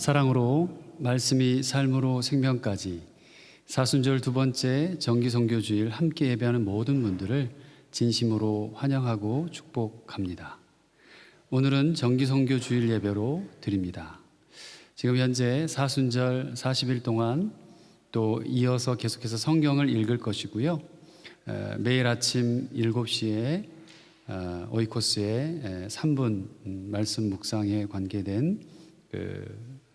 사랑으로 말씀이 삶으로 생명까지 사순절 두 번째 정기선교주일 함께 예배하는 모든 분들을 진심으로 환영하고 축복합니다. 오늘은 정기선교주일 예배로 드립니다. 지금 현재 사순절 40일 동안 또 이어서 계속해서 성경을 읽을 것이고요. 매일 아침 7시에 오이코스의 3분 말씀 묵상에 관계된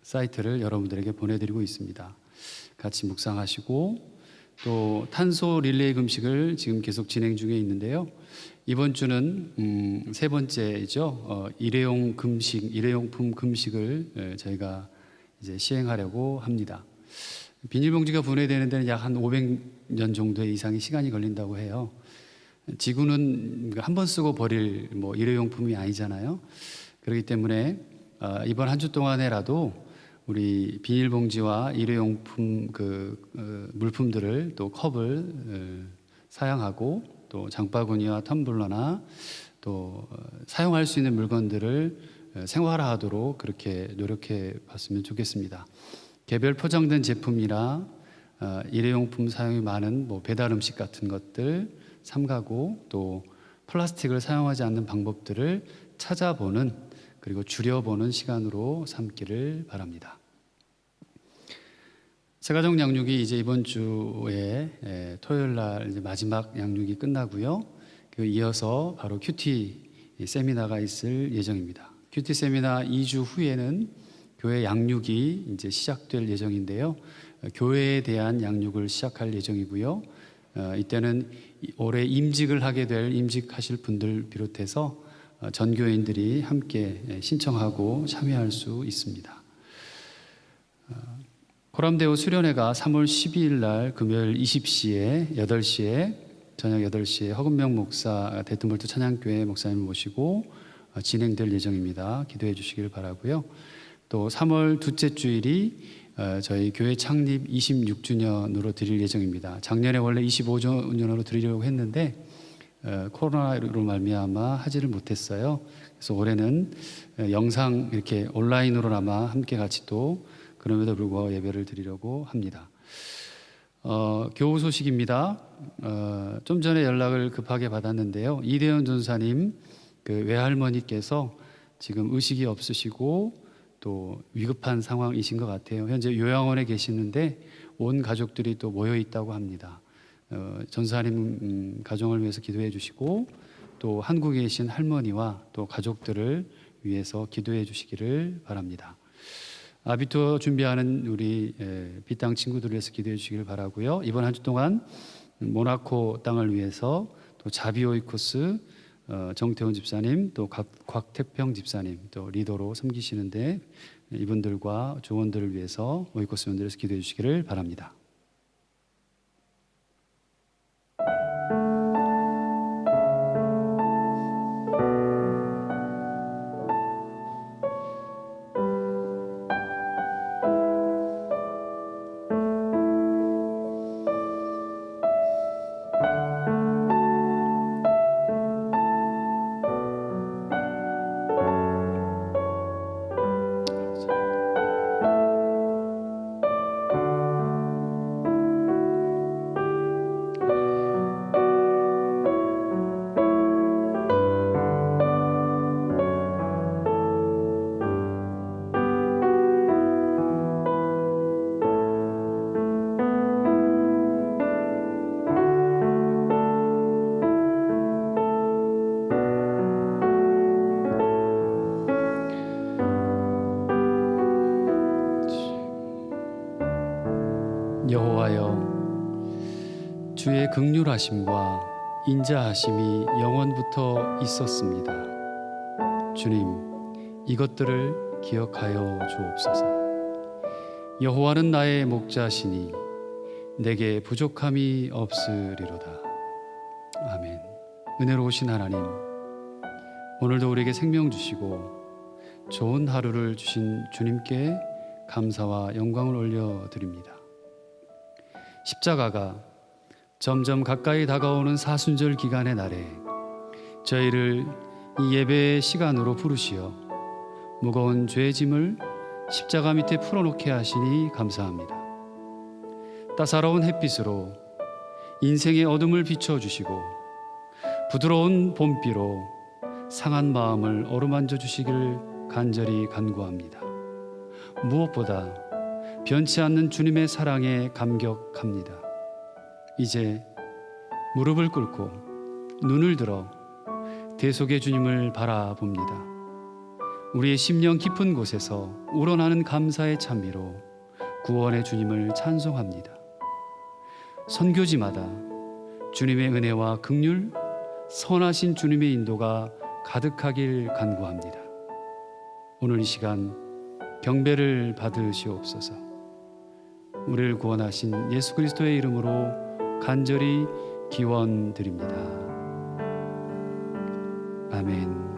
사이트를 여러분들에게 보내드리고 있습니다. 같이 묵상하시고 또 탄소 릴레이 금식을 지금 계속 진행 중에 있는데요. 이번 주는 세 번째죠. 일회용품 금식을 저희가 이제 시행하려고 합니다. 비닐봉지가 분해되는 데는 약 한 500년 정도의 이상의 시간이 걸린다고 해요. 지구는 한 번 쓰고 버릴 일회용품이 아니잖아요. 그렇기 때문에 이번 한 주 동안에라도 우리 비닐봉지와 일회용품 물품들을 또 컵을 사용하고 또 장바구니와 텀블러나 또 사용할 수 있는 물건들을 생활화하도록 그렇게 노력해 봤으면 좋겠습니다. 개별 포장된 제품이나 일회용품 사용이 많은 배달 음식 같은 것들 삼가고 또 플라스틱을 사용하지 않는 방법들을 찾아보는 그리고 줄여보는 시간으로 삼기를 바랍니다. 새가족 양육이 이제 이번 주에 토요일 날 이제 마지막 양육이 끝나고요. 그 이어서 바로 큐티 세미나가 있을 예정입니다. 큐티 세미나 2주 후에는 교회 양육이 이제 시작될 예정인데요. 교회에 대한 양육을 시작할 예정이고요. 이때는 올해 임직을 하게 될 임직하실 분들 비롯해서 전 교인들이 함께 신청하고 참여할 수 있습니다. 코람데오 수련회가 3월 12일 날 금요일 20시에 8시에 저녁 8시에 허근명 목사 대통벌도 찬양교회 목사님을 모시고 진행될 예정입니다. 기도해 주시길 바라고요. 또 3월 둘째 주일이 저희 교회 창립 26주년으로 드릴 예정입니다. 작년에 원래 25주년으로 드리려고 했는데 코로나로 말미암아 하지를 못했어요. 그래서 올해는 영상 이렇게 온라인으로나마 함께 같이 또 그럼에도 불구하고 예배를 드리려고 합니다. 교우 소식입니다. 좀 전에 연락을 급하게 받았는데요. 이대현 전사님 외할머니께서 지금 의식이 없으시고 또 위급한 상황이신 것 같아요. 현재 요양원에 계시는데 온 가족들이 또 모여 있다고 합니다. 전사님 가정을 위해서 기도해 주시고 또 한국에 계신 할머니와 또 가족들을 위해서 기도해 주시기를 바랍니다. 아비투어 준비하는 우리 빗땅 친구들을 위해서 기도해 주시기를 바라고요. 이번 한 주 동안 모나코 땅을 위해서 또 자비오이코스 정태훈 집사님 또 곽태평 집사님 또 리더로 섬기시는데 이분들과 조원들을 위해서 오이코스 원들에서 기도해 주시기를 바랍니다. 여호와여, 주의 긍휼하심과 인자하심이 영원부터 있었습니다. 주님, 이것들을 기억하여 주옵소서. 여호와는 나의 목자시니 내게 부족함이 없으리로다. 아멘. 은혜로우신 하나님, 오늘도 우리에게 생명 주시고 좋은 하루를 주신 주님께 감사와 영광을 올려드립니다. 십자가가 점점 가까이 다가오는 사순절 기간의 날에 저희를 이 예배의 시간으로 부르시어 무거운 죄짐을 십자가 밑에 풀어놓게 하시니 감사합니다. 따사로운 햇빛으로 인생의 어둠을 비춰주시고 부드러운 봄비로 상한 마음을 어루만져 주시기를 간절히 간구합니다. 무엇보다 변치 않는 주님의 사랑에 감격합니다. 이제 무릎을 꿇고 눈을 들어 대속의 주님을 바라봅니다. 우리의 심령 깊은 곳에서 우러나는 감사의 찬미로 구원의 주님을 찬송합니다. 선교지마다 주님의 은혜와 긍휼, 선하신 주님의 인도가 가득하길 간구합니다. 오늘 이 시간 경배를 받으시옵소서. 우리를 구원하신 예수 그리스도의 이름으로 간절히 기원드립니다. 아멘.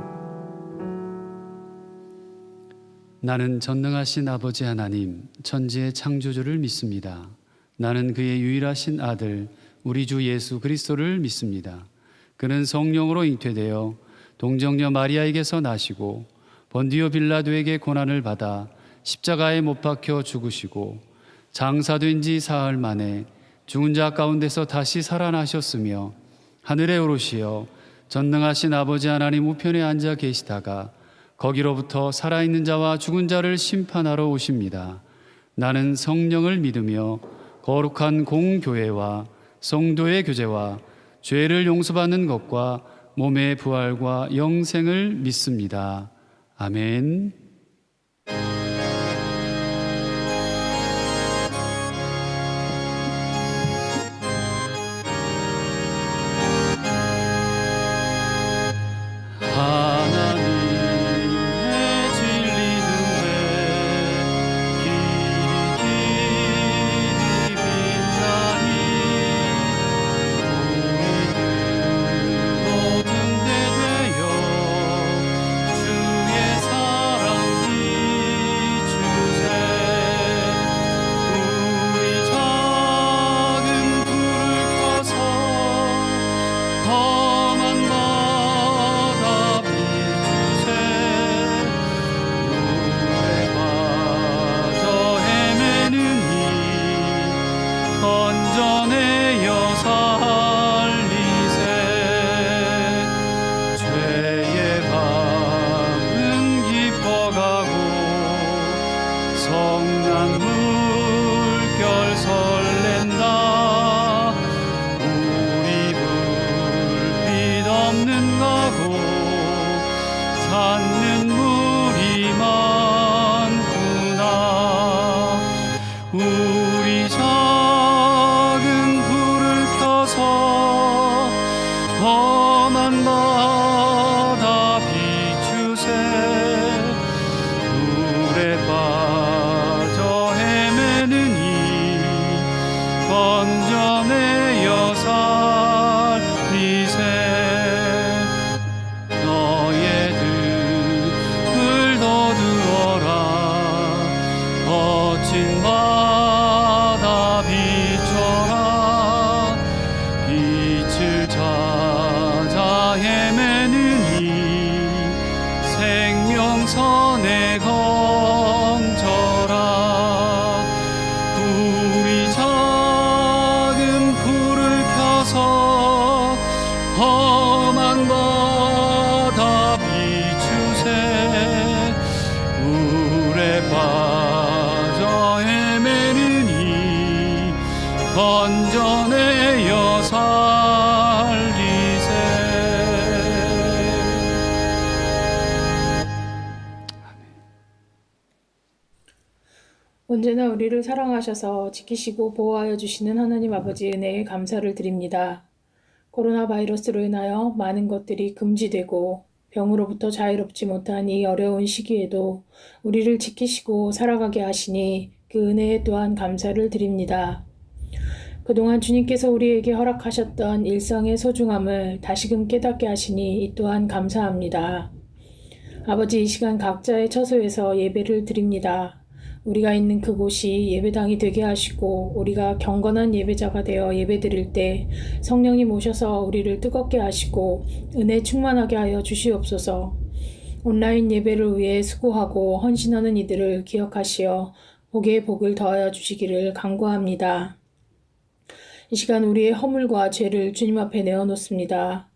나는 전능하신 아버지 하나님, 천지의 창조주를 믿습니다. 나는 그의 유일하신 아들, 우리 주 예수 그리스도를 믿습니다. 그는 성령으로 잉태되어 동정녀 마리아에게서 나시고 본디오 빌라도에게 고난을 받아 십자가에 못 박혀 죽으시고 장사된 지 사흘 만에 죽은 자 가운데서 다시 살아나셨으며 하늘에 오르시어 전능하신 아버지 하나님 우편에 앉아 계시다가 거기로부터 살아있는 자와 죽은 자를 심판하러 오십니다. 나는 성령을 믿으며 거룩한 공교회와 성도의 교제와 죄를 용서받는 것과 몸의 부활과 영생을 믿습니다. 아멘. 언제나 우리를 사랑하셔서 지키시고 보호하여 주시는 하나님 아버지의 은혜에 감사를 드립니다. 코로나 바이러스로 인하여 많은 것들이 금지되고 병으로부터 자유롭지 못한 이 어려운 시기에도 우리를 지키시고 살아가게 하시니 그 은혜에 또한 감사를 드립니다. 그동안 주님께서 우리에게 허락하셨던 일상의 소중함을 다시금 깨닫게 하시니 이 또한 감사합니다. 아버지, 이 시간 각자의 처소에서 예배를 드립니다. 우리가 있는 그곳이 예배당이 되게 하시고 우리가 경건한 예배자가 되어 예배드릴 때 성령님 오셔서 우리를 뜨겁게 하시고 은혜 충만하게 하여 주시옵소서. 온라인 예배를 위해 수고하고 헌신하는 이들을 기억하시어 복에 복을 더하여 주시기를 간구합니다. 이 시간 우리의 허물과 죄를 주님 앞에 내어놓습니다.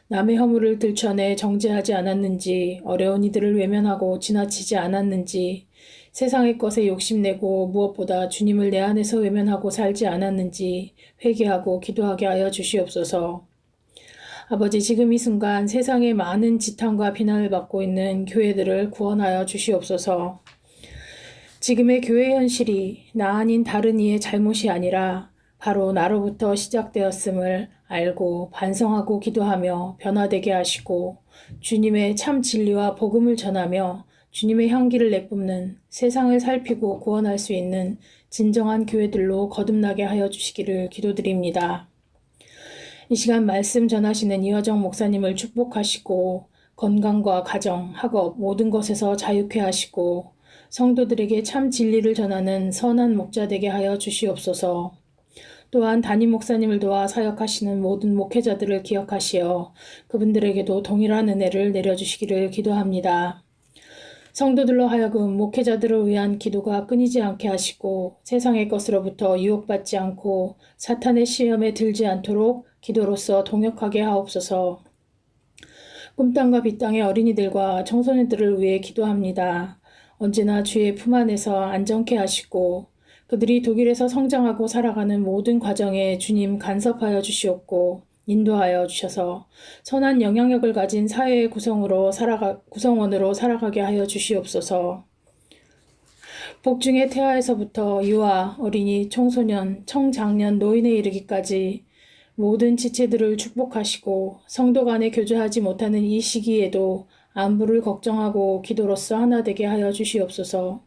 남의 허물을 들춰내 정죄하지 않았는지, 어려운 이들을 외면하고 지나치지 않았는지, 세상의 것에 욕심내고 무엇보다 주님을 내 안에서 외면하고 살지 않았는지 회개하고 기도하게 하여 주시옵소서. 아버지, 지금 이 순간 세상에 많은 지탄과 비난을 받고 있는 교회들을 구원하여 주시옵소서. 지금의 교회 현실이 나 아닌 다른 이의 잘못이 아니라 바로 나로부터 시작되었음을 알고 반성하고 기도하며 변화되게 하시고 주님의 참 진리와 복음을 전하며 주님의 향기를 내뿜는 세상을 살피고 구원할 수 있는 진정한 교회들로 거듭나게 하여 주시기를 기도드립니다. 이 시간 말씀 전하시는 이화정 목사님을 축복하시고 건강과 가정, 학업 모든 것에서 자유케 하시고 성도들에게 참 진리를 전하는 선한 목자 되게 하여 주시옵소서. 또한 담임 목사님을 도와 사역하시는 모든 목회자들을 기억하시어 그분들에게도 동일한 은혜를 내려주시기를 기도합니다. 성도들로 하여금 목회자들을 위한 기도가 끊이지 않게 하시고 세상의 것으로부터 유혹받지 않고 사탄의 시험에 들지 않도록 기도로서 동역하게 하옵소서. 꿈땅과 빗땅의 어린이들과 청소년들을 위해 기도합니다. 언제나 주의 품 안에서 안정케 하시고 그들이 독일에서 성장하고 살아가는 모든 과정에 주님 간섭하여 주시옵고 인도하여 주셔서 선한 영향력을 가진 사회의 구성원으로 살아가게 하여 주시옵소서. 복중의 태아에서부터 유아, 어린이, 청소년, 청장년, 노인에 이르기까지 모든 지체들을 축복하시고 성도 간에 교제하지 못하는 이 시기에도 안부를 걱정하고 기도로서 하나 되게 하여 주시옵소서.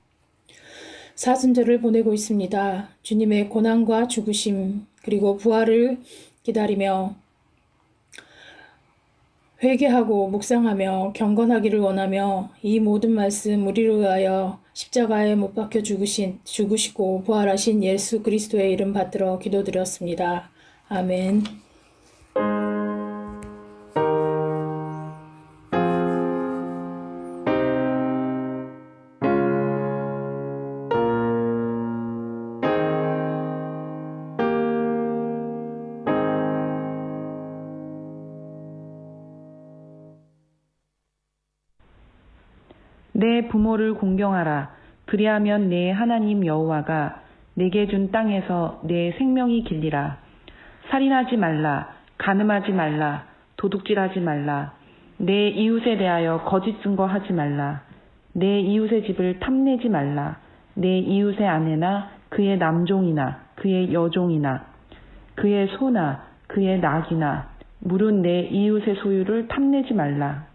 사순절을 보내고 있습니다. 주님의 고난과 죽으심 그리고 부활을 기다리며 회개하고 묵상하며 경건하기를 원하며 이 모든 말씀 우리를 위하여 십자가에 못 박혀 죽으시고 부활하신 예수 그리스도의 이름 받들어 기도드렸습니다. 아멘. 내 부모를 공경하라. 그리하면 내 하나님 여호와가 내게 준 땅에서 내 생명이 길리라. 살인하지 말라. 간음하지 말라. 도둑질하지 말라. 내 이웃에 대하여 거짓 증거하지 말라. 내 이웃의 집을 탐내지 말라. 내 이웃의 아내나 그의 남종이나 그의 여종이나 그의 소나 그의 낙이나 물은 내 이웃의 소유를 탐내지 말라.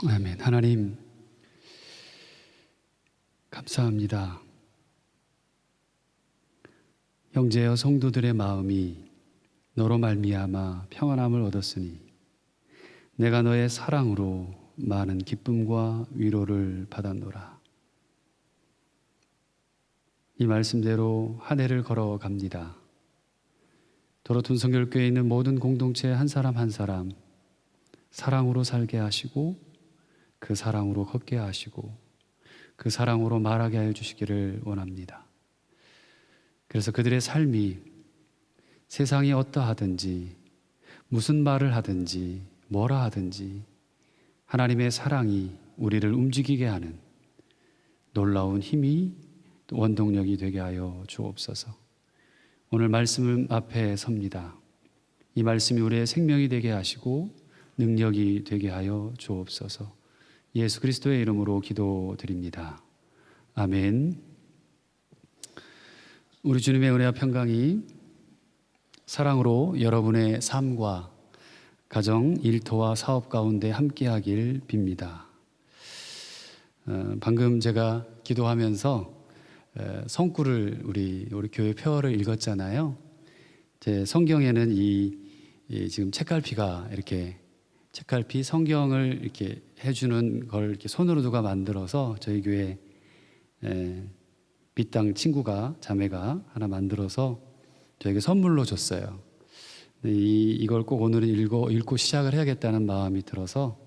아멘. 하나님 감사합니다. 형제여 성도들의 마음이 너로 말미암아 평안함을 얻었으니 내가 너의 사랑으로 많은 기쁨과 위로를 받았노라. 이 말씀대로 한 해를 걸어갑니다. 도로툰 성결교회에 있는 모든 공동체 한 사람 한 사람 사랑으로 살게 하시고 그 사랑으로 걷게 하시고 그 사랑으로 말하게 하여 주시기를 원합니다. 그래서 그들의 삶이 세상이 어떠하든지 무슨 말을 하든지 뭐라 하든지 하나님의 사랑이 우리를 움직이게 하는 놀라운 힘이 원동력이 되게 하여 주옵소서. 오늘 말씀 앞에 섭니다. 이 말씀이 우리의 생명이 되게 하시고 능력이 되게 하여 주옵소서. 예수 그리스도의 이름으로 기도드립니다. 아멘. 우리 주님의 은혜와 평강이 사랑으로 여러분의 삶과 가정, 일터와 사업 가운데 함께하길 빕니다. 방금 제가 기도하면서 성구를 우리 교회 표어를 읽었잖아요. 제 성경에는 이 지금 책갈피가 이렇게 책갈피 성경을 이렇게 해주는 걸 이렇게 손으로 누가 만들어서 저희 교회 빗땅 친구가 자매가 하나 만들어서 저에게 선물로 줬어요. 이걸 꼭 오늘은 읽고 시작을 해야겠다는 마음이 들어서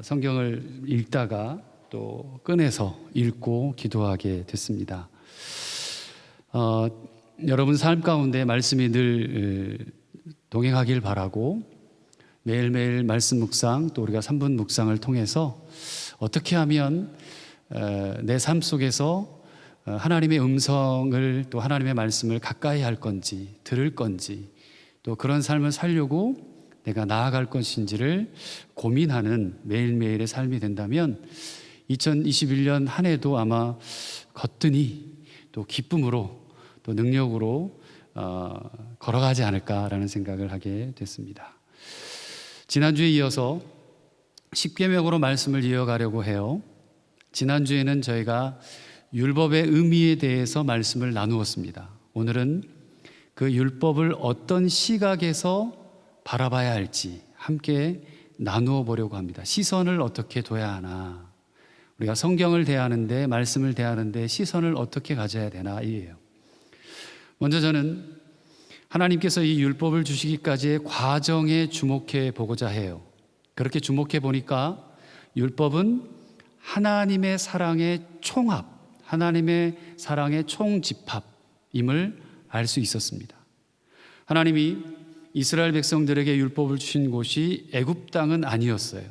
성경을 읽다가 또 꺼내서 읽고 기도하게 됐습니다. 여러분 삶 가운데 말씀이 늘 동행하길 바라고 매일매일 말씀 묵상 또 우리가 3분 묵상을 통해서 어떻게 하면 내 삶 속에서 하나님의 음성을 또 하나님의 말씀을 가까이 할 건지 들을 건지 또 그런 삶을 살려고 내가 나아갈 것인지를 고민하는 매일매일의 삶이 된다면 2021년 한 해도 아마 거뜬히 또 기쁨으로 또 능력으로 걸어가지 않을까라는 생각을 하게 됐습니다. 지난주에 이어서 10계명으로 말씀을 이어가려고 해요. 지난주에는 저희가 율법의 의미에 대해서 말씀을 나누었습니다. 오늘은 그 율법을 어떤 시각에서 바라봐야 할지 함께 나누어 보려고 합니다. 시선을 어떻게 둬야 하나, 우리가 성경을 대하는데 말씀을 대하는데 시선을 어떻게 가져야 되나 이에요. 먼저 저는 하나님께서 이 율법을 주시기까지의 과정에 주목해 보고자 해요. 그렇게 주목해 보니까 율법은 하나님의 사랑의 총합, 하나님의 사랑의 총집합임을 알 수 있었습니다. 하나님이 이스라엘 백성들에게 율법을 주신 곳이 애굽 땅은 아니었어요.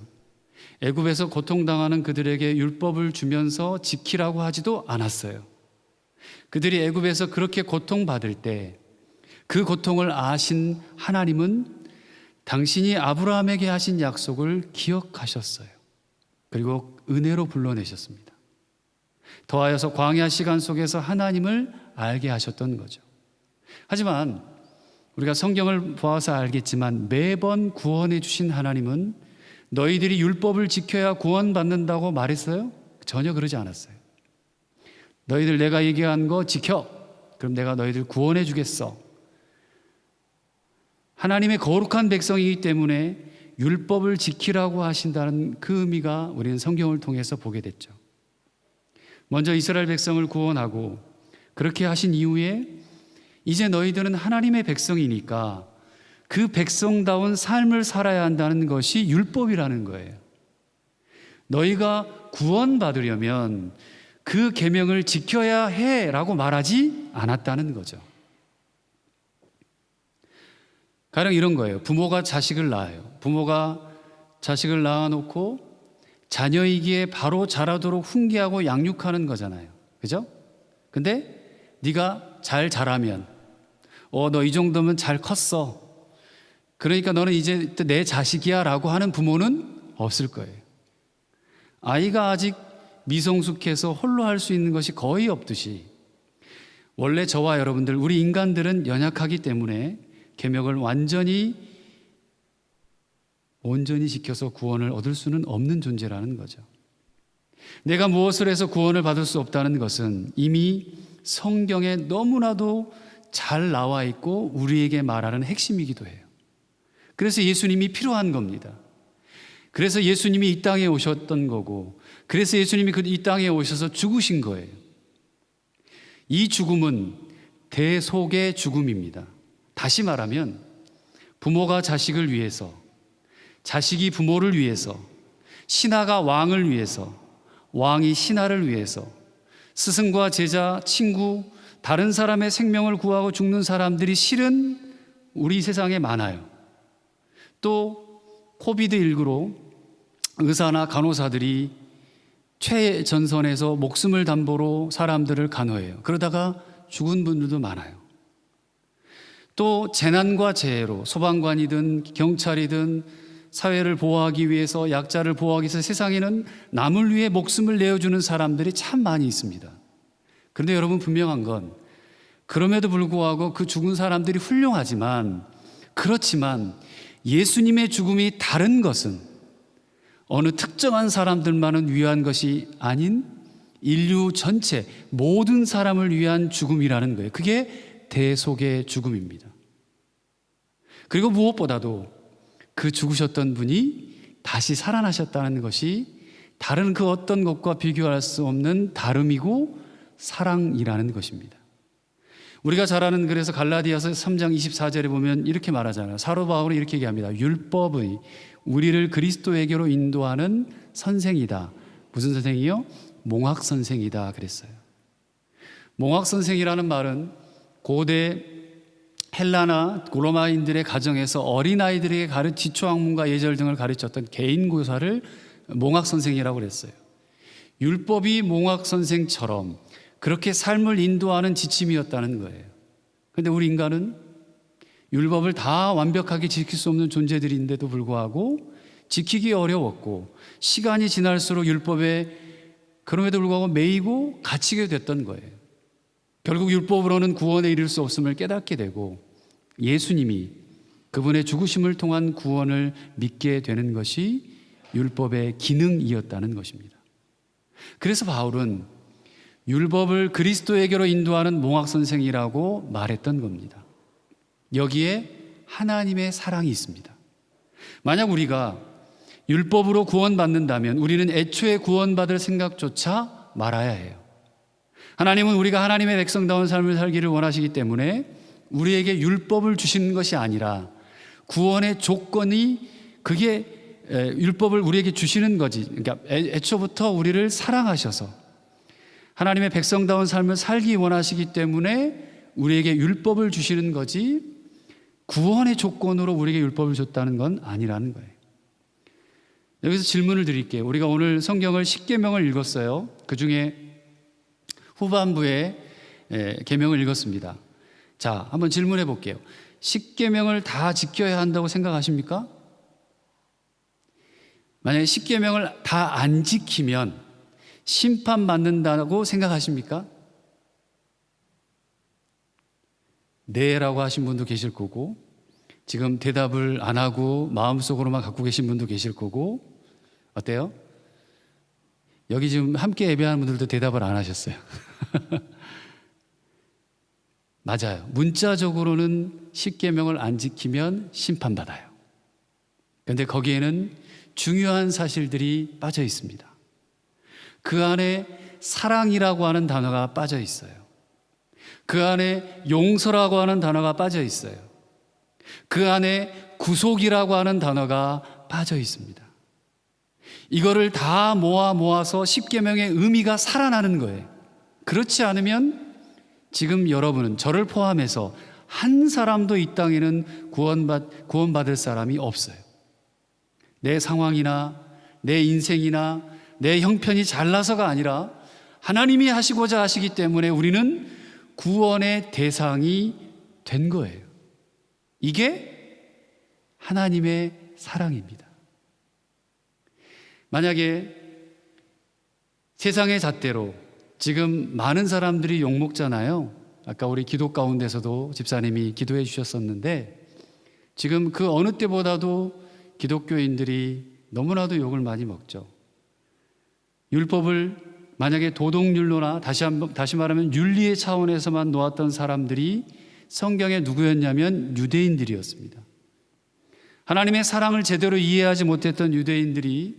애굽에서 고통당하는 그들에게 율법을 주면서 지키라고 하지도 않았어요. 그들이 애굽에서 그렇게 고통받을 때 그 고통을 아신 하나님은 당신이 아브라함에게 하신 약속을 기억하셨어요. 그리고 은혜로 불러내셨습니다. 더하여서 광야 시간 속에서 하나님을 알게 하셨던 거죠. 하지만 우리가 성경을 보아서 알겠지만 매번 구원해 주신 하나님은 너희들이 율법을 지켜야 구원받는다고 말했어요? 전혀 그러지 않았어요. 너희들 내가 얘기한 거 지켜. 그럼 내가 너희들 구원해 주겠어. 하나님의 거룩한 백성이기 때문에 율법을 지키라고 하신다는 그 의미가 우리는 성경을 통해서 보게 됐죠. 먼저 이스라엘 백성을 구원하고 그렇게 하신 이후에 이제 너희들은 하나님의 백성이니까 그 백성다운 삶을 살아야 한다는 것이 율법이라는 거예요. 너희가 구원받으려면 그 계명을 지켜야 해라고 말하지 않았다는 거죠. 가령 이런 거예요. 부모가 자식을 낳아요. 부모가 자식을 낳아놓고 자녀이기에 바로 자라도록 훈계하고 양육하는 거잖아요. 그죠? 근데 네가 잘 자라면 너 이 정도면 잘 컸어. 그러니까 너는 이제 내 자식이야 라고 하는 부모는 없을 거예요. 아이가 아직 미성숙해서 홀로 할 수 있는 것이 거의 없듯이 원래 저와 여러분들 우리 인간들은 연약하기 때문에 계명을 완전히 온전히 지켜서 구원을 얻을 수는 없는 존재라는 거죠. 내가 무엇을 해서 구원을 받을 수 없다는 것은 이미 성경에 너무나도 잘 나와 있고 우리에게 말하는 핵심이기도 해요. 그래서 예수님이 필요한 겁니다. 그래서 예수님이 이 땅에 오셨던 거고, 그래서 예수님이 이 땅에 오셔서 죽으신 거예요. 이 죽음은 대속의 죽음입니다. 다시 말하면 부모가 자식을 위해서, 자식이 부모를 위해서, 신하가 왕을 위해서, 왕이 신하를 위해서, 스승과 제자, 친구, 다른 사람의 생명을 구하고 죽는 사람들이 실은 우리 세상에 많아요. 또 코비드19로 의사나 간호사들이 최전선에서 목숨을 담보로 사람들을 간호해요. 그러다가 죽은 분들도 많아요. 또 재난과 재해로 소방관이든 경찰이든 사회를 보호하기 위해서, 약자를 보호하기 위해서 세상에는 남을 위해 목숨을 내어주는 사람들이 참 많이 있습니다. 그런데 여러분, 분명한 건 그럼에도 불구하고 그 죽은 사람들이 훌륭하지만, 그렇지만 예수님의 죽음이 다른 것은 어느 특정한 사람들만을 위한 것이 아닌 인류 전체 모든 사람을 위한 죽음이라는 거예요. 그게 대속의 죽음입니다. 그리고 무엇보다도 그 죽으셨던 분이 다시 살아나셨다는 것이 다른 그 어떤 것과 비교할 수 없는 다름이고 사랑이라는 것입니다. 우리가 잘 아는, 그래서 갈라디아서 3장 24절에 보면 이렇게 말하잖아요. 사도 바울은 이렇게 얘기합니다. 율법의 우리를 그리스도에게로 인도하는 선생이다. 무슨 선생이요? 몽학 선생이다 그랬어요. 몽학 선생이라는 말은 고대 헬라나 로마인들의 가정에서 어린아이들에게 기초학문과 예절 등을 가르쳤던 개인 교사를 몽학 선생이라고 그랬어요. 율법이 몽학 선생처럼 그렇게 삶을 인도하는 지침이었다는 거예요. 그런데 우리 인간은 율법을 다 완벽하게 지킬 수 없는 존재들인데도 불구하고 지키기 어려웠고, 시간이 지날수록 율법에 그럼에도 불구하고 매이고 갇히게 됐던 거예요. 결국 율법으로는 구원에 이를 수 없음을 깨닫게 되고, 예수님이 그분의 죽으심을 통한 구원을 믿게 되는 것이 율법의 기능이었다는 것입니다. 그래서 바울은 율법을 그리스도에게로 인도하는 몽학 선생이라고 말했던 겁니다. 여기에 하나님의 사랑이 있습니다. 만약 우리가 율법으로 구원받는다면 우리는 애초에 구원받을 생각조차 말아야 해요. 하나님은 우리가 하나님의 백성다운 삶을 살기를 원하시기 때문에 우리에게 율법을 주시는 것이 아니라 구원의 조건이 그게 율법을 우리에게 주시는 거지. 그러니까 애초부터 우리를 사랑하셔서 하나님의 백성다운 삶을 살기 원하시기 때문에 우리에게 율법을 주시는 거지, 구원의 조건으로 우리에게 율법을 줬다는 건 아니라는 거예요. 여기서 질문을 드릴게요. 우리가 오늘 성경을 10계명을 읽었어요. 그 중에 후반부에 계명을 읽었습니다. 자, 한번 질문해 볼게요. 10계명을 다 지켜야 한다고 생각하십니까? 만약에 10계명을 다 안 지키면 심판받는다고 생각하십니까? 네라고 하신 분도 계실 거고, 지금 대답을 안 하고 마음속으로만 갖고 계신 분도 계실 거고, 어때요? 여기 지금 함께 예배하는 분들도 대답을 안 하셨어요. 맞아요. 문자적으로는 10계명을 안 지키면 심판받아요. 그런데 거기에는 중요한 사실들이 빠져 있습니다. 그 안에 사랑이라고 하는 단어가 빠져 있어요. 그 안에 용서라고 하는 단어가 빠져 있어요. 그 안에 구속이라고 하는 단어가 빠져 있습니다. 이거를 다 모아서 10계명의 의미가 살아나는 거예요. 그렇지 않으면 지금 여러분은, 저를 포함해서 한 사람도 이 땅에는 구원받을 사람이 없어요. 내 상황이나 내 인생이나 내 형편이 잘나서가 아니라 하나님이 하시고자 하시기 때문에 우리는 구원의 대상이 된 거예요. 이게 하나님의 사랑입니다. 만약에 세상의 잣대로 지금 많은 사람들이 욕먹잖아요. 아까 우리 기도 가운데서도 집사님이 기도해 주셨었는데, 지금 그 어느 때보다도 기독교인들이 너무나도 욕을 많이 먹죠. 율법을 만약에 도덕률로나 다시 말하면 윤리의 차원에서만 놓았던 사람들이 성경에 누구였냐면 유대인들이었습니다. 하나님의 사랑을 제대로 이해하지 못했던 유대인들이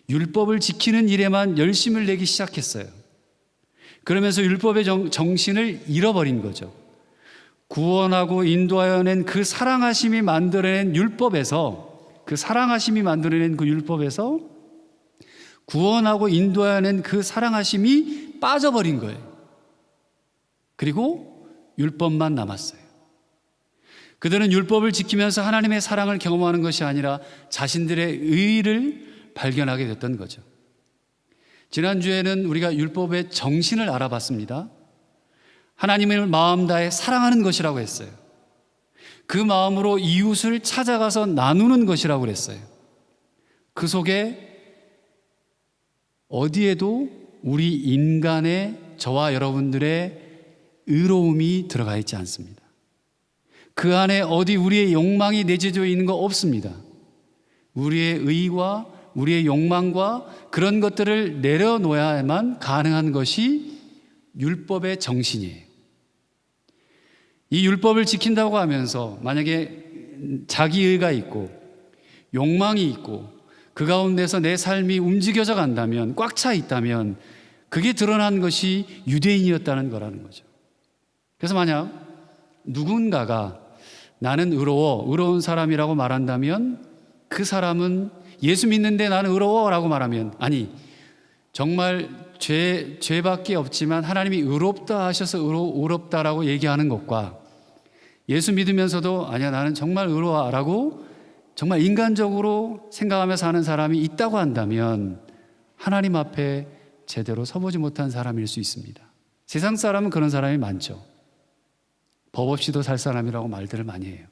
율법을 지키는 일에만 열심을 내기 시작했어요. 그러면서 율법의 정신을 잃어버린 거죠. 구원하고 인도하여 낸 그 사랑하심이 만들어낸 율법에서, 구원하고 인도하여 낸 그 사랑하심이 빠져버린 거예요. 그리고 율법만 남았어요. 그들은 율법을 지키면서 하나님의 사랑을 경험하는 것이 아니라 자신들의 의의를 발견하게 됐던 거죠. 지난주에는 우리가 율법의 정신을 알아봤습니다. 하나님을 마음 다해 사랑하는 것이라고 했어요. 그 마음으로 이웃을 찾아가서 나누는 것이라고 그랬어요. 그 속에 어디에도 우리 인간의, 저와 여러분들의 의로움이 들어가 있지 않습니다. 그 안에 어디 우리의 욕망이 내재되어 있는 거 없습니다. 우리의 의와 우리의 욕망과 그런 것들을 내려놓아야만 가능한 것이 율법의 정신이에요. 이 율법을 지킨다고 하면서 만약에 자기의가 있고 욕망이 있고 그 가운데서 내 삶이 움직여져 간다면, 꽉 차 있다면 그게 드러난 것이 유대인이었다는 거라는 거죠. 그래서 만약 누군가가 나는 의로운 사람이라고 말한다면 그 사람은 예수 믿는데 나는 의로워라고 말하면, 아니 정말 죄밖에 없지만 하나님이 의롭다 하셔서 의롭다라고 얘기하는 것과 예수 믿으면서도 아니야 나는 정말 의로워라고 정말 인간적으로 생각하며 사는 사람이 있다고 한다면 하나님 앞에 제대로 서보지 못한 사람일 수 있습니다. 세상 사람은 그런 사람이 많죠. 법 없이도 살 사람이라고 말들을 많이 해요.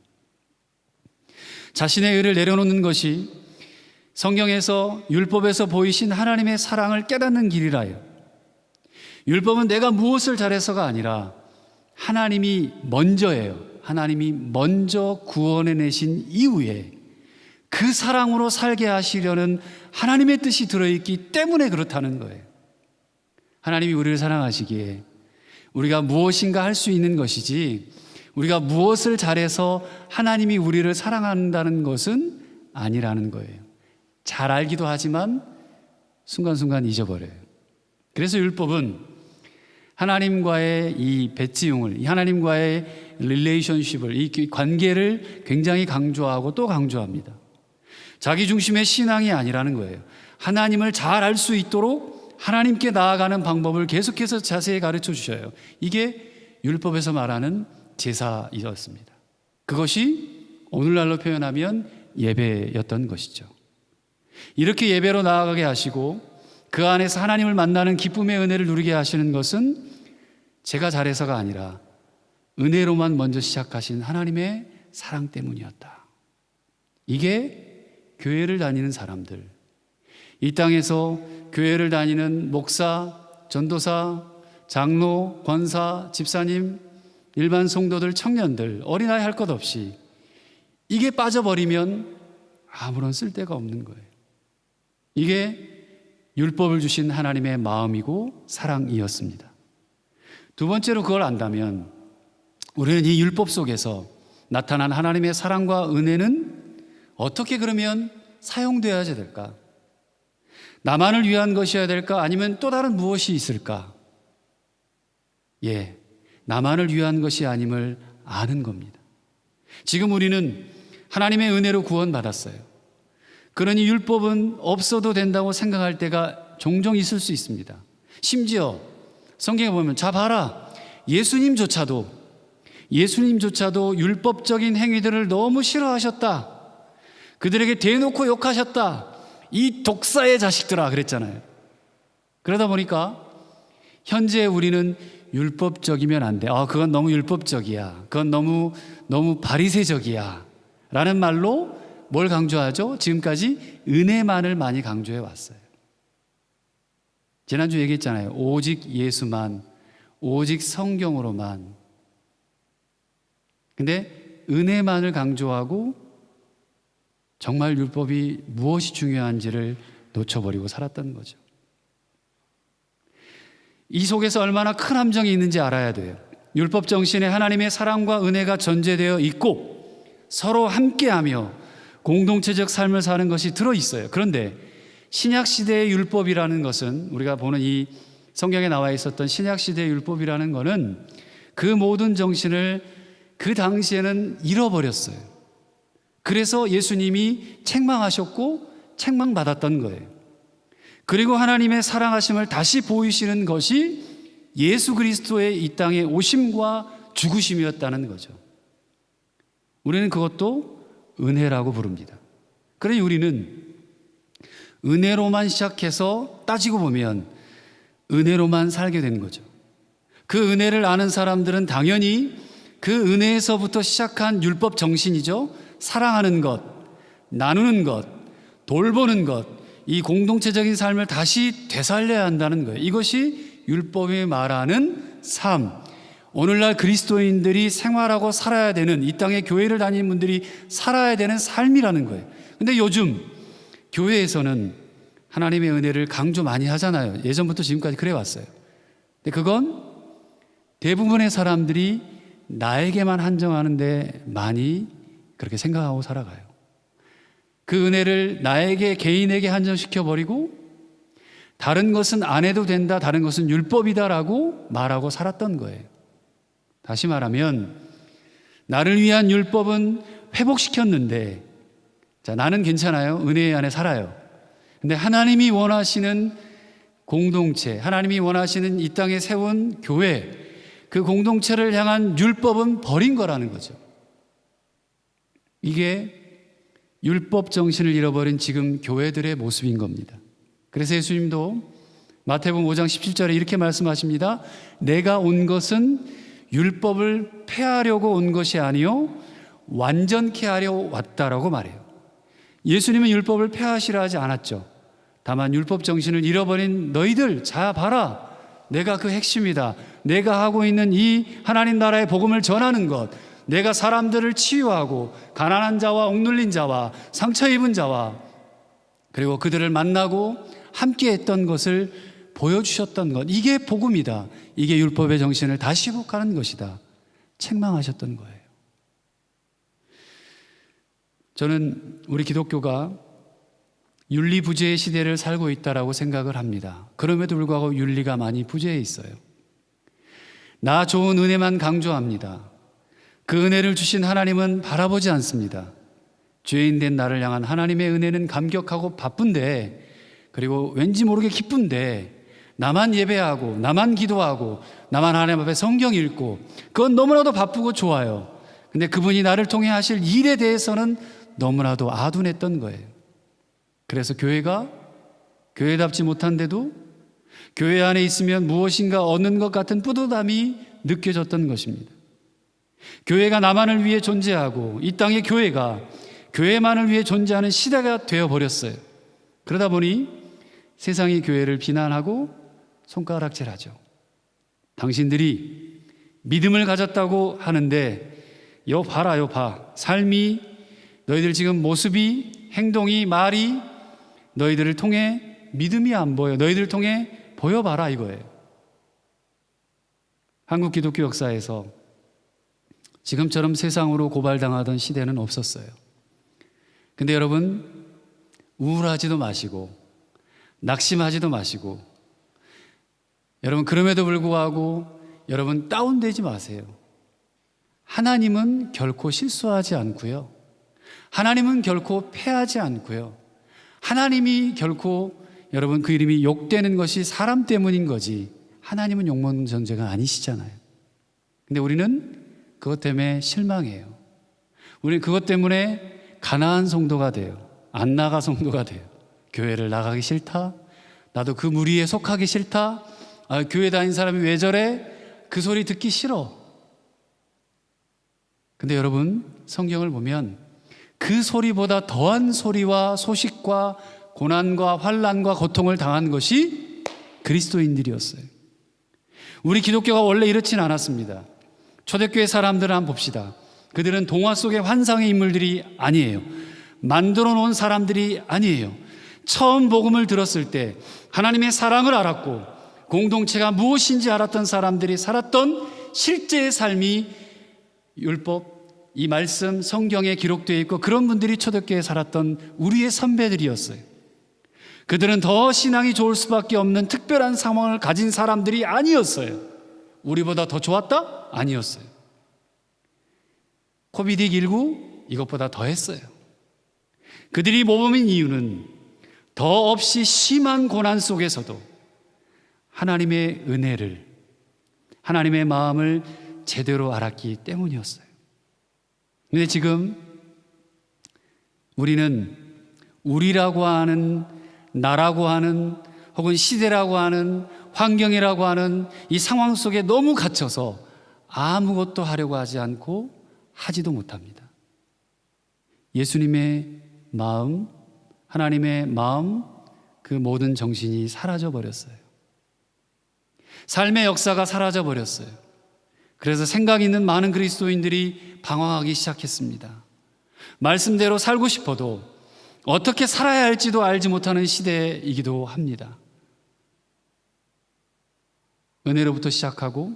자신의 의를 내려놓는 것이 성경에서 율법에서 보이신 하나님의 사랑을 깨닫는 길이라요. 율법은 내가 무엇을 잘해서가 아니라 하나님이 먼저예요. 하나님이 먼저 구원해 내신 이후에 그 사랑으로 살게 하시려는 하나님의 뜻이 들어있기 때문에 그렇다는 거예요. 하나님이 우리를 사랑하시기에 우리가 무엇인가 할 수 있는 것이지, 우리가 무엇을 잘해서 하나님이 우리를 사랑한다는 것은 아니라는 거예요. 잘 알기도 하지만 순간순간 잊어버려요. 그래서 율법은 하나님과의 이 배지용을, 하나님과의 릴레이션십을, 이 관계를 굉장히 강조하고 또 강조합니다. 자기 중심의 신앙이 아니라는 거예요. 하나님을 잘 알 수 있도록 하나님께 나아가는 방법을 계속해서 자세히 가르쳐 주셔요. 이게 율법에서 말하는 제사이었습니다. 그것이 오늘날로 표현하면 예배였던 것이죠. 이렇게 예배로 나아가게 하시고 그 안에서 하나님을 만나는 기쁨의 은혜를 누리게 하시는 것은 제가 잘해서가 아니라 은혜로만 먼저 시작하신 하나님의 사랑 때문이었다. 이게 교회를 다니는 사람들, 이 땅에서 교회를 다니는 목사, 전도사, 장로, 권사, 집사님, 일반 성도들, 청년들, 어린아이 할 것 없이 이게 빠져버리면 아무런 쓸데가 없는 거예요. 이게 율법을 주신 하나님의 마음이고 사랑이었습니다. 두 번째로 그걸 안다면 우리는 이 율법 속에서 나타난 하나님의 사랑과 은혜는 어떻게 그러면 사용되어야 될까? 나만을 위한 것이어야 될까? 아니면 또 다른 무엇이 있을까? 나만을 위한 것이 아님을 아는 겁니다. 지금 우리는 하나님의 은혜로 구원받았어요. 그러니 율법은 없어도 된다고 생각할 때가 종종 있을 수 있습니다. 심지어 성경에 보면 자 봐라, 예수님조차도 율법적인 행위들을 너무 싫어하셨다. 그들에게 대놓고 욕하셨다. 이 독사의 자식들아 그랬잖아요. 그러다 보니까 현재 우리는 율법적이면 안 돼. 그건 너무 율법적이야. 그건 너무 바리새적이야. 라는 말로 뭘 강조하죠? 지금까지 은혜만을 많이 강조해 왔어요. 지난주 얘기했잖아요. 오직 예수만, 오직 성경으로만. 근데 은혜만을 강조하고 정말 율법이 무엇이 중요한지를 놓쳐버리고 살았던 거죠. 이 속에서 얼마나 큰 함정이 있는지 알아야 돼요. 율법 정신에 하나님의 사랑과 은혜가 전제되어 있고 서로 함께하며 공동체적 삶을 사는 것이 들어있어요. 그런데 신약시대의 율법이라는 것은, 우리가 보는 이 성경에 나와 있었던 신약시대의 율법이라는 것은 그 모든 정신을 그 당시에는 잃어버렸어요. 그래서 예수님이 책망하셨고 책망받았던 거예요. 그리고 하나님의 사랑하심을 다시 보이시는 것이 예수 그리스도의 이 땅에 오심과 죽으심이었다는 거죠. 우리는 그것도 은혜라고 부릅니다. 그러니 우리는 은혜로만 시작해서 따지고 보면 은혜로만 살게 되는 거죠. 그 은혜를 아는 사람들은 당연히 그 은혜에서부터 시작한 율법 정신이죠. 사랑하는 것, 나누는 것, 돌보는 것, 이 공동체적인 삶을 다시 되살려야 한다는 거예요. 이것이 율법이 말하는 삶, 오늘날 그리스도인들이 생활하고 살아야 되는, 이 땅에 교회를 다니는 분들이 살아야 되는 삶이라는 거예요. 근데 요즘 교회에서는 하나님의 은혜를 강조 많이 하잖아요. 예전부터 지금까지 그래 왔어요. 근데 그건 대부분의 사람들이 나에게만 한정하는데 많이 그렇게 생각하고 살아가요. 그 은혜를 나에게, 개인에게 한정시켜버리고 다른 것은 안 해도 된다, 다른 것은 율법이다라고 말하고 살았던 거예요. 다시 말하면 나를 위한 율법은 회복시켰는데, 자, 나는 괜찮아요. 은혜 안에 살아요. 근데 하나님이 원하시는 공동체, 하나님이 원하시는 이 땅에 세운 교회, 그 공동체를 향한 율법은 버린 거라는 거죠. 이게 율법 정신을 잃어버린 지금 교회들의 모습인 겁니다. 그래서 예수님도 마태복음 5장 17절에 이렇게 말씀하십니다. 내가 온 것은 율법을 폐하려고 온 것이 아니요 완전케 하려 왔다라고 말해요. 예수님은 율법을 폐하시라 하지 않았죠. 다만 율법 정신을 잃어버린 너희들, 자 봐라, 내가 그 핵심이다. 내가 하고 있는 이 하나님 나라의 복음을 전하는 것, 내가 사람들을 치유하고 가난한 자와 억눌린 자와 상처 입은 자와 그리고 그들을 만나고 함께 했던 것을 보여주셨던 것, 이게 복음이다. 이게 율법의 정신을 다시 회복하는 것이다. 책망하셨던 거예요. 저는 우리 기독교가 윤리부재의 시대를 살고 있다라고 생각을 합니다. 그럼에도 불구하고 윤리가 많이 부재해 있어요. 나 좋은 은혜만 강조합니다. 그 은혜를 주신 하나님은 바라보지 않습니다. 죄인 된 나를 향한 하나님의 은혜는 감격하고 바쁜데, 그리고 왠지 모르게 기쁜데, 나만 예배하고 나만 기도하고 나만 하나님 앞에 성경 읽고 그건 너무나도 바쁘고 좋아요. 근데 그분이 나를 통해 하실 일에 대해서는 너무나도 아둔했던 거예요. 그래서 교회가 교회답지 못한데도 교회 안에 있으면 무엇인가 얻는 것 같은 뿌듯함이 느껴졌던 것입니다. 교회가 나만을 위해 존재하고 이 땅의 교회가 교회만을 위해 존재하는 시대가 되어버렸어요. 그러다 보니 세상이 교회를 비난하고 손가락질하죠. 당신들이 믿음을 가졌다고 하는데 요 봐라, 요 봐. 삶이, 너희들 지금 모습이, 행동이, 말이 너희들을 통해 믿음이 안 보여. 너희들을 통해 보여봐라 이거예요. 한국 기독교 역사에서 지금처럼 세상으로 고발당하던 시대는 없었어요. 근데 여러분, 우울하지도 마시고 낙심하지도 마시고, 여러분 그럼에도 불구하고 여러분 다운되지 마세요. 하나님은 결코 실수하지 않고요. 하나님은 결코 패하지 않고요. 하나님이 결코, 여러분 그 이름이 욕되는 것이 사람 때문인 거지 하나님은 욕먹는 존재가 아니시잖아요. 근데 우리는 그것 때문에 실망해요. 우리는 그것 때문에 가나안 성도가 돼요. 안 나가 성도가 돼요. 교회를 나가기 싫다. 나도 그 무리에 속하기 싫다. 아, 교회 다닌 사람이 왜 저래? 그 소리 듣기 싫어. 근데 여러분 성경을 보면 그 소리보다 더한 소리와 소식과 고난과 환난과 고통을 당한 것이 그리스도인들이었어요. 우리 기독교가 원래 이렇진 않았습니다. 초대교회 사람들을 한번 봅시다. 그들은 동화 속의 환상의 인물들이 아니에요. 만들어 놓은 사람들이 아니에요. 처음 복음을 들었을 때 하나님의 사랑을 알았고 공동체가 무엇인지 알았던 사람들이 살았던 실제의 삶이 율법, 이 말씀, 성경에 기록되어 있고 그런 분들이 초대교회에 살았던 우리의 선배들이었어요. 그들은 더 신앙이 좋을 수밖에 없는 특별한 상황을 가진 사람들이 아니었어요. 우리보다 더 좋았다? 아니었어요. 코비드19 이것보다 더 했어요. 그들이 모범인 이유는 더 없이 심한 고난 속에서도 하나님의 은혜를, 하나님의 마음을 제대로 알았기 때문이었어요. 근데 지금 우리는 우리라고 하는, 나라고 하는, 혹은 시대라고 하는, 환경이라고 하는 이 상황 속에 너무 갇혀서 아무것도 하려고 하지 않고 하지도 못합니다. 예수님의 마음, 하나님의 마음, 그 모든 정신이 사라져 버렸어요. 삶의 역사가 사라져 버렸어요. 그래서 생각 있는 많은 그리스도인들이 방황하기 시작했습니다. 말씀대로 살고 싶어도 어떻게 살아야 할지도 알지 못하는 시대이기도 합니다. 은혜로부터 시작하고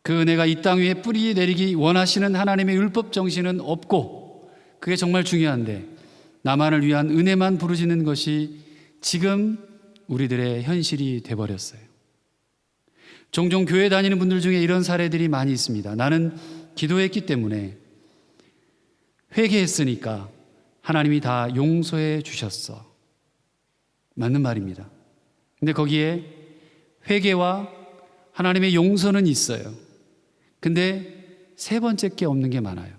그 은혜가 이 땅 위에 뿌리 내리기 원하시는 하나님의 율법 정신은 없고, 그게 정말 중요한데 나만을 위한 은혜만 부르짖는 것이 지금 우리들의 현실이 돼버렸어요. 종종 교회 다니는 분들 중에 이런 사례들이 많이 있습니다. 나는 기도했기 때문에, 회개했으니까 하나님이 다 용서해 주셨어. 맞는 말입니다. 근데 거기에 회개와 하나님의 용서는 있어요. 근데 세 번째 게 없는 게 많아요.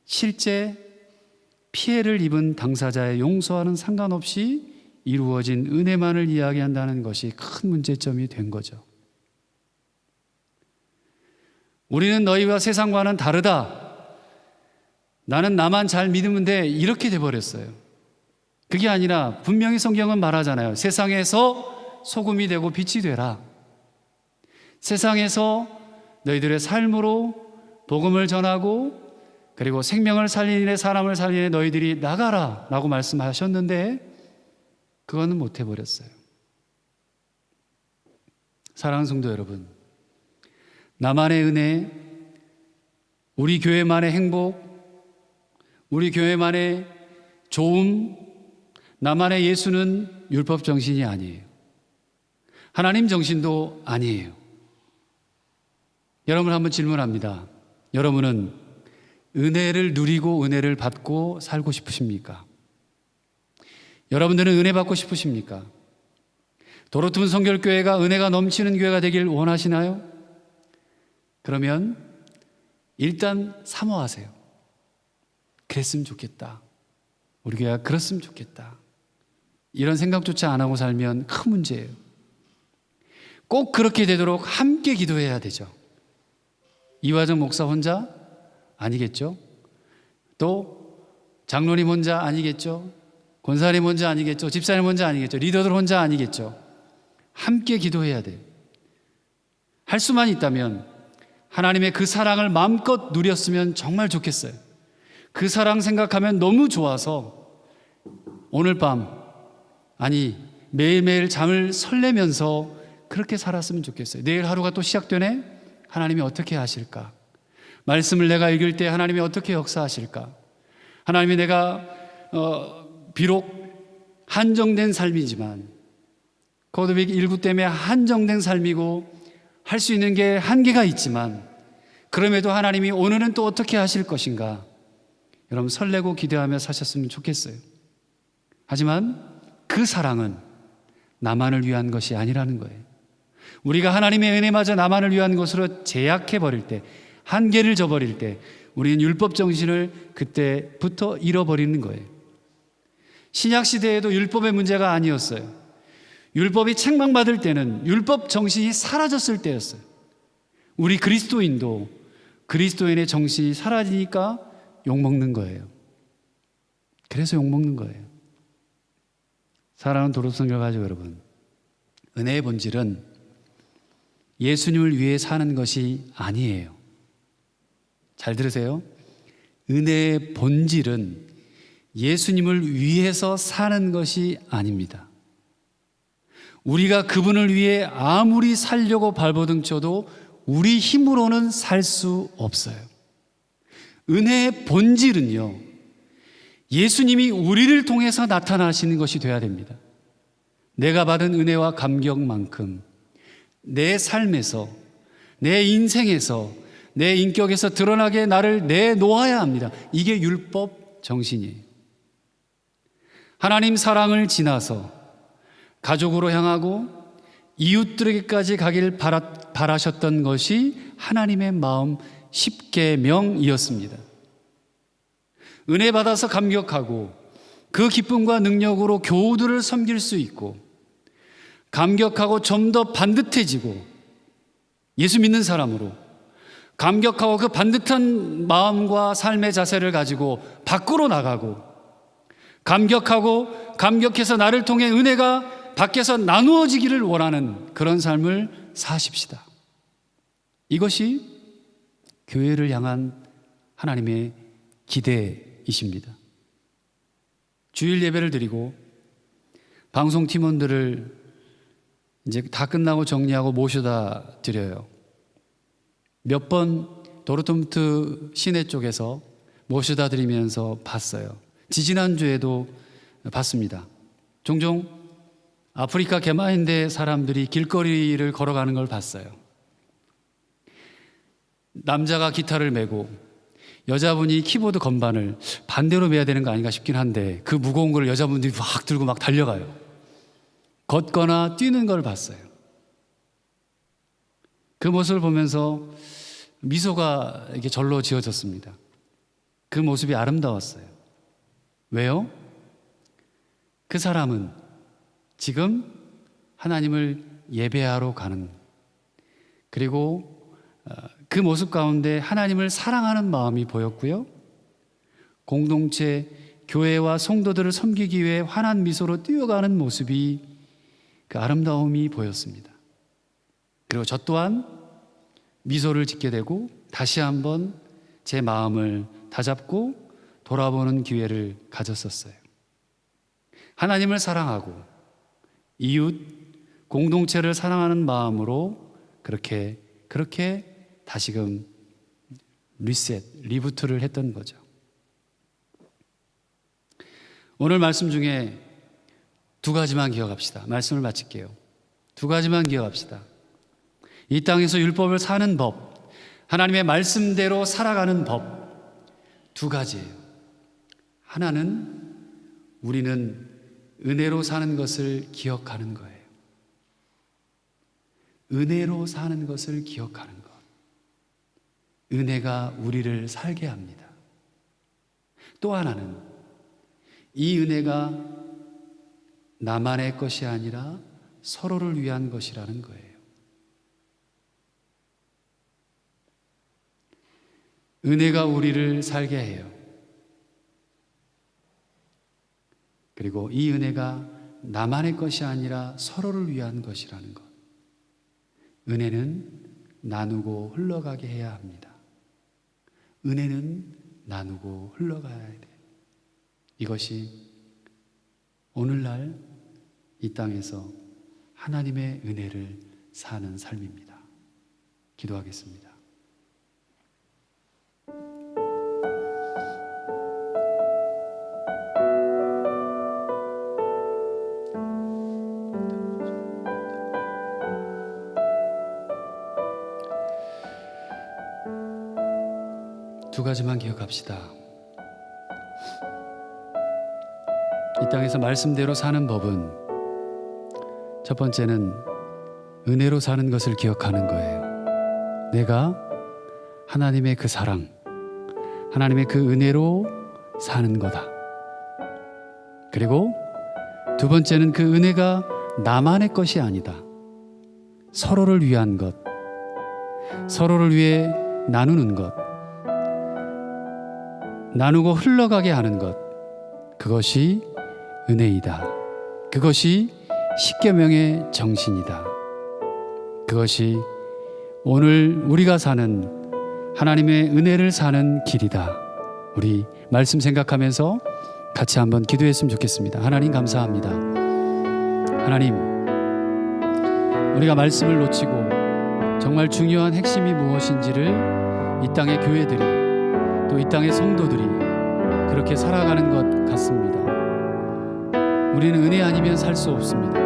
실제 피해를 입은 당사자의 용서와는 상관없이 이루어진 은혜만을 이야기한다는 것이 큰 문제점이 된 거죠. 우리는 너희와 세상과는 다르다. 나는 나만 잘 믿으면 돼. 이렇게 돼버렸어요. 그게 아니라 분명히 성경은 말하잖아요. 세상에서 소금이 되고 빛이 되라. 세상에서 너희들의 삶으로 복음을 전하고 그리고 생명을 살리는 사람을 살리는 너희들이 나가라 라고 말씀하셨는데 그거는 못 해버렸어요. 사랑하는 성도 여러분, 나만의 은혜, 우리 교회만의 행복, 우리 교회만의 좋음, 나만의 예수는 율법 정신이 아니에요. 하나님 정신도 아니에요. 여러분, 한번 질문합니다. 여러분은 은혜를 누리고 은혜를 받고 살고 싶으십니까? 여러분들은 은혜 받고 싶으십니까? 도로투문 성결교회가 은혜가 넘치는 교회가 되길 원하시나요? 그러면 일단 사모하세요. 그랬으면 좋겠다. 우리 교회가 그랬으면 좋겠다. 이런 생각조차 안 하고 살면 큰 문제예요. 꼭 그렇게 되도록 함께 기도해야 되죠. 이화정 목사 혼자? 아니겠죠. 또 장로님 혼자? 아니겠죠. 권사님 혼자? 아니겠죠. 집사님 혼자? 아니겠죠. 리더들 혼자? 아니겠죠. 함께 기도해야 돼요. 할 수만 있다면 하나님의 그 사랑을 마음껏 누렸으면 정말 좋겠어요. 그 사랑 생각하면 너무 좋아서 오늘 밤, 아니 매일매일 잠을 설레면서 그렇게 살았으면 좋겠어요. 내일 하루가 또 시작되네? 하나님이 어떻게 하실까? 말씀을 내가 읽을 때 하나님이 어떻게 역사하실까? 하나님이 내가 비록 한정된 삶이지만 코비드19 때문에 한정된 삶이고 할 수 있는 게 한계가 있지만 그럼에도 하나님이 오늘은 또 어떻게 하실 것인가? 여러분 설레고 기대하며 사셨으면 좋겠어요. 하지만 그 사랑은 나만을 위한 것이 아니라는 거예요. 우리가 하나님의 은혜마저 나만을 위한 것으로 제약해버릴 때, 한계를 저버릴 때 우리는 율법 정신을 그때부터 잃어버리는 거예요. 신약시대에도 율법의 문제가 아니었어요. 율법이 책망받을 때는 율법 정신이 사라졌을 때였어요. 우리 그리스도인도 그리스도인의 정신이 사라지니까 욕먹는 거예요. 그래서 욕먹는 거예요. 사랑하는 도로성결 가족 여러분, 은혜의 본질은 예수님을 위해 사는 것이 아니에요. 잘 들으세요. 은혜의 본질은 예수님을 위해서 사는 것이 아닙니다. 우리가 그분을 위해 아무리 살려고 발버둥 쳐도 우리 힘으로는 살 수 없어요. 은혜의 본질은요, 예수님이 우리를 통해서 나타나시는 것이 되어야 됩니다. 내가 받은 은혜와 감격만큼 내 삶에서, 내 인생에서, 내 인격에서 드러나게 나를 내놓아야 합니다. 이게 율법 정신이에요. 하나님 사랑을 지나서 가족으로 향하고 이웃들에게까지 가길 바라셨던 것이 하나님의 마음 10계명이었습니다. 은혜 받아서 감격하고 그 기쁨과 능력으로 교우들을 섬길 수 있고, 감격하고 좀 더 반듯해지고, 예수 믿는 사람으로 감격하고 그 반듯한 마음과 삶의 자세를 가지고 밖으로 나가고, 감격하고 감격해서 나를 통해 은혜가 밖에서 나누어지기를 원하는 그런 삶을 사십시다. 이것이 교회를 향한 하나님의 기대이십니다. 주일 예배를 드리고 방송 팀원들을 이제 다 끝나고 정리하고 모셔다 드려요. 몇 번 도르트문트 시내 쪽에서 모셔다 드리면서 봤어요. 지지난주에도 봤습니다. 종종 아프리카 개마인대 사람들이 길거리를 걸어가는 걸 봤어요. 남자가 기타를 메고 여자분이 키보드 건반을 반대로 메야 되는 거 아닌가 싶긴 한데, 그 무거운 걸 여자분들이 막 들고 막 달려가요. 걷거나 뛰는 걸 봤어요. 그 모습을 보면서 미소가 이렇게 절로 지어졌습니다. 그 모습이 아름다웠어요. 왜요? 그 사람은 지금 하나님을 예배하러 가는, 그리고 그 모습 가운데 하나님을 사랑하는 마음이 보였고요, 공동체, 교회와 성도들을 섬기기 위해 환한 미소로 뛰어가는 모습이, 그 아름다움이 보였습니다. 그리고 저 또한 미소를 짓게 되고 다시 한번 제 마음을 다잡고 돌아보는 기회를 가졌었어요. 하나님을 사랑하고 이웃, 공동체를 사랑하는 마음으로 그렇게 다시금 리부트를 했던 거죠. 오늘 말씀 중에 두 가지만 기억합시다. 말씀을 마칠게요. 두 가지만 기억합시다. 이 땅에서 율법을 사는 법, 하나님의 말씀대로 살아가는 법, 두 가지예요. 하나는 우리는 은혜로 사는 것을 기억하는 거예요. 은혜로 사는 것을 기억하는 것. 은혜가 우리를 살게 합니다. 또 하나는 이 은혜가 나만의 것이 아니라 서로를 위한 것이라는 거예요. 은혜가 우리를 살게 해요. 그리고 이 은혜가 나만의 것이 아니라 서로를 위한 것이라는 것. 은혜는 나누고 흘러가게 해야 합니다. 은혜는 나누고 흘러가야 돼. 이것이 오늘날 이 땅에서 하나님의 은혜를 사는 삶입니다. 기도하겠습니다. 두 가지만 기억합시다. 이 땅에서 말씀대로 사는 법은 첫 번째는 은혜로 사는 것을 기억하는 거예요. 내가 하나님의 그 사랑, 하나님의 그 은혜로 사는 거다. 그리고 두 번째는 그 은혜가 나만의 것이 아니다. 서로를 위한 것, 서로를 위해 나누는 것, 나누고 흘러가게 하는 것, 그것이 은혜이다. 그것이 십계명의 정신이다. 그것이 오늘 우리가 사는 하나님의 은혜를 사는 길이다. 우리 말씀 생각하면서 같이 한번 기도했으면 좋겠습니다. 하나님 감사합니다. 하나님, 우리가 말씀을 놓치고 정말 중요한 핵심이 무엇인지를 이 땅의 교회들이 또 이 땅의 성도들이 그렇게 살아가는 것 같습니다. 우리는 은혜 아니면 살 수 없습니다.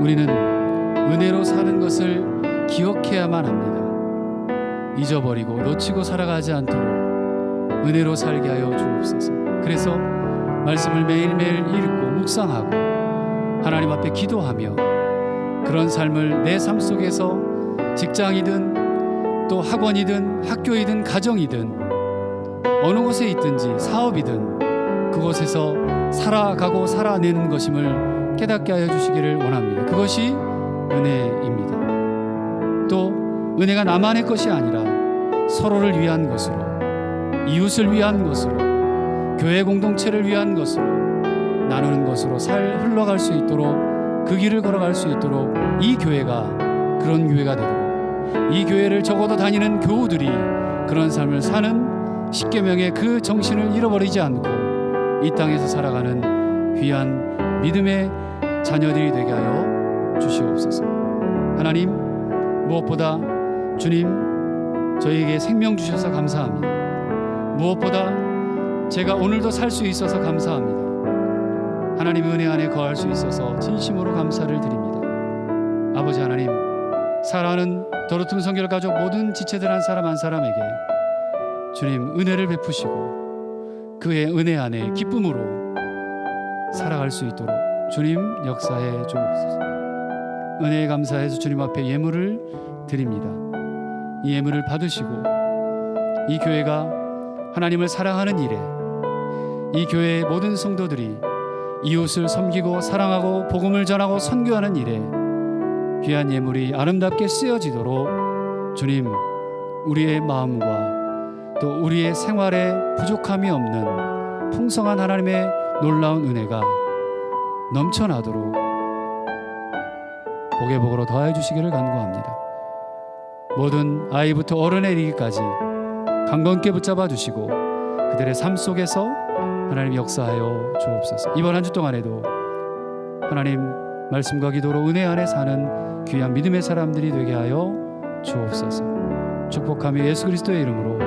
우리는 은혜로 사는 것을 기억해야만 합니다. 잊어버리고 놓치고 살아가지 않도록 은혜로 살게 하여 주옵소서. 그래서 말씀을 매일매일 읽고 묵상하고 하나님 앞에 기도하며 그런 삶을 내 삶 속에서 직장이든 또 학원이든 학교이든 가정이든 어느 곳에 있든지 사업이든 그곳에서 살아가고 살아내는 것임을 깨닫게 하여 주시기를 원합니다. 그것이 은혜입니다. 또 은혜가 나만의 것이 아니라 서로를 위한 것으로, 이웃을 위한 것으로, 교회 공동체를 위한 것으로, 나누는 것으로 흘러갈 수 있도록, 그 길을 걸어갈 수 있도록 이 교회가 그런 교회가 되도록, 이 교회를 적어도 다니는 교우들이 그런 삶을 사는 십계명의 그 정신을 잃어버리지 않고 이 땅에서 살아가는 귀한 믿음의 자녀들이 되게 하여 주시옵소서. 하나님, 무엇보다 주님 저희에게 생명 주셔서 감사합니다. 무엇보다 제가 오늘도 살 수 있어서 감사합니다. 하나님 은혜 안에 거할 수 있어서 진심으로 감사를 드립니다. 아버지 하나님, 사랑하는 더루튼 성결 가족 모든 지체들 한 사람 한 사람에게 주님 은혜를 베푸시고 그의 은혜 안에 기쁨으로 살아갈 수 있도록 주님 역사해 주옵소서. 은혜에 감사해서 주님 앞에 예물을 드립니다. 이 예물을 받으시고 이 교회가 하나님을 사랑하는 일에, 이 교회의 모든 성도들이 이웃을 섬기고 사랑하고 복음을 전하고 선교하는 일에 귀한 예물이 아름답게 쓰여지도록 주님 우리의 마음과 또 우리의 생활에 부족함이 없는 풍성한 하나님의 놀라운 은혜가 넘쳐나도록 복의 복으로 더하여 주시기를 간구합니다. 모든 아이부터 어른에 이르기까지 강건케 붙잡아 주시고 그들의 삶 속에서 하나님 역사하여 주옵소서. 이번 한 주 동안에도 하나님 말씀과 기도로 은혜 안에 사는 귀한 믿음의 사람들이 되게 하여 주옵소서. 축복하며 예수 그리스도의 이름으로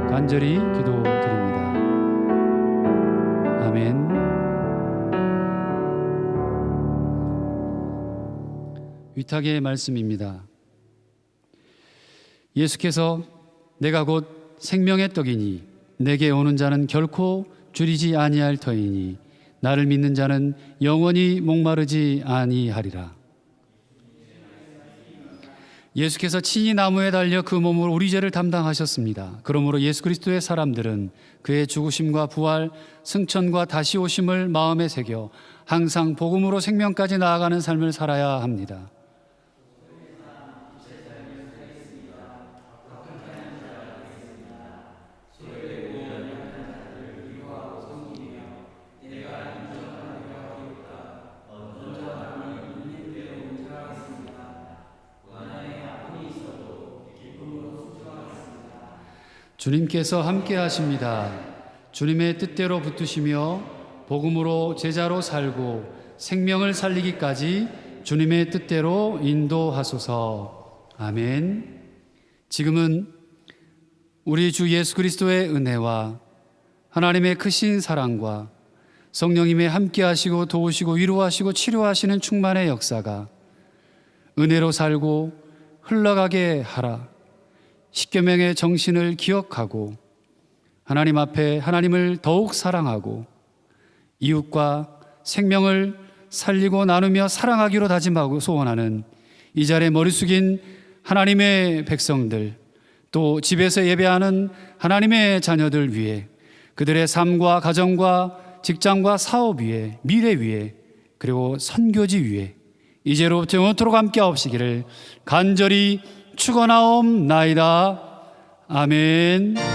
간절히 기도드립니다. 아멘. 위탁의 말씀입니다. 예수께서 내가 곧 생명의 떡이니 내게 오는 자는 결코 줄이지 아니할 터이니 나를 믿는 자는 영원히 목마르지 아니하리라. 예수께서 친히 나무에 달려 그 몸으로 우리 죄를 담당하셨습니다. 그러므로 예수 그리스도의 사람들은 그의 죽으심과 부활, 승천과 다시 오심을 마음에 새겨 항상 복음으로 생명까지 나아가는 삶을 살아야 합니다. 주님께서 함께 하십니다. 주님의 뜻대로 붙드시며 복음으로 제자로 살고 생명을 살리기까지 주님의 뜻대로 인도하소서. 아멘. 지금은 우리 주 예수 그리스도의 은혜와 하나님의 크신 사랑과 성령님의 함께 하시고 도우시고 위로하시고 치료하시는 충만의 역사가 은혜로 살고 흘러가게 하라. 십계명의 정신을 기억하고 하나님 앞에 하나님을 더욱 사랑하고 이웃과 생명을 살리고 나누며 사랑하기로 다짐하고 소원하는 이 자리에 머리 숙인 하나님의 백성들, 또 집에서 예배하는 하나님의 자녀들 위해, 그들의 삶과 가정과 직장과 사업 위에, 미래 위에, 그리고 선교지 위에 이제로부터 영원토록 함께 하옵시기를 간절히 축원하옵나이다. 아멘.